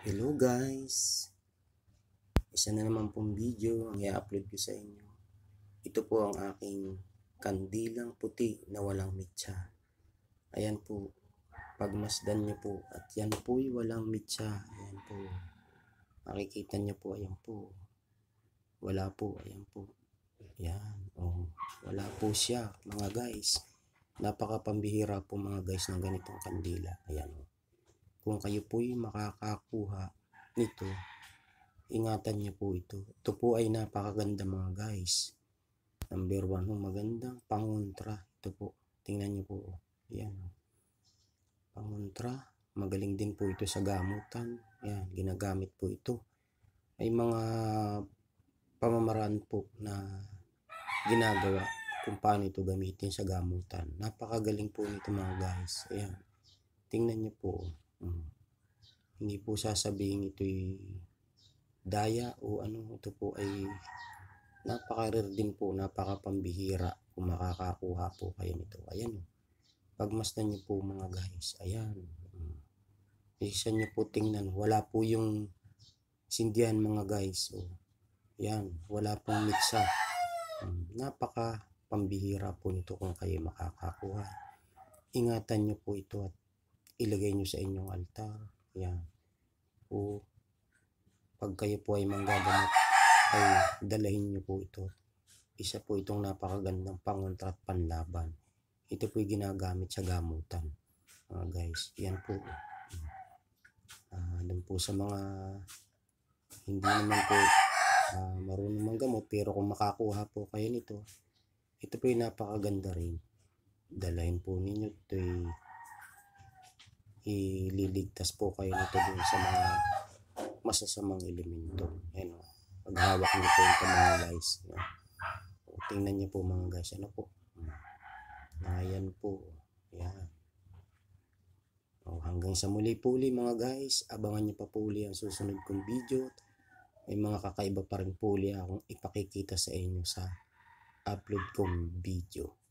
Hello guys, isa na naman pong video ang i-upload ko sa inyo. Ito po ang aking kandilang puti na walang mitsa. Ayan po, pagmasdan nyo po at yan po'y walang mitsa. Ayan po, makikita nyo po, ayan po. Wala po, ayan po. Ayan, oh, wala po siya mga guys. Napakapambihira po mga guys ng ganitong kandila. Ayan o. Kung kayo po'y makakakuha nito, ingatan niyo po ito. Ito po ay napakaganda mga guys. Number 1 magandang pangontra. Ito po, tingnan niyo po. Ayan. Pangontra. Magaling din po ito sa gamutan. Ayan, ginagamit po ito. May mga pamamaraan po na ginagawa kung paano ito gamitin sa gamutan. Napakagaling po nito mga guys. Ayan. Tingnan niyo po. Hindi po sasabihin ito'y daya o ano, ito po ay napaka-rare din po, napaka-pambihira kung makakakuha po kayo nito. Ayan, pagmasdan nyo po mga guys, ayan, isa nyo po tingnan, wala po yung sindihan mga guys. O, ayan, wala pong mitsa. Napaka-pambihira po nito kung kayo makakakuha. Ingatan nyo po ito at ilagay nyo sa inyong altar. Ayan. O pag kayo po ay manggagamot ay dalahin nyo po ito. Isa po itong napakagandang pangontra at panlaban. Ito po ay ginagamit sa gamutan. Guys, yan po. Doon po sa mga hindi naman po marunong manggamot, pero kung makakuha po kayo nito, ito po ay napakaganda rin. Dalahin po ninyo ito, ililigtas po kayo nito dun sa mga masasamang elemento. Ayan, paghawak niyo po ito mga guys. Tingnan niyo po mga guys, ano po. Ayan po. Ayan. Hanggang sa muli po uli mga guys. Abangan niyo pa po uli ang susunod kong video. May mga kakaiba pa rin po uli akong ipakikita sa inyo sa upload kong video.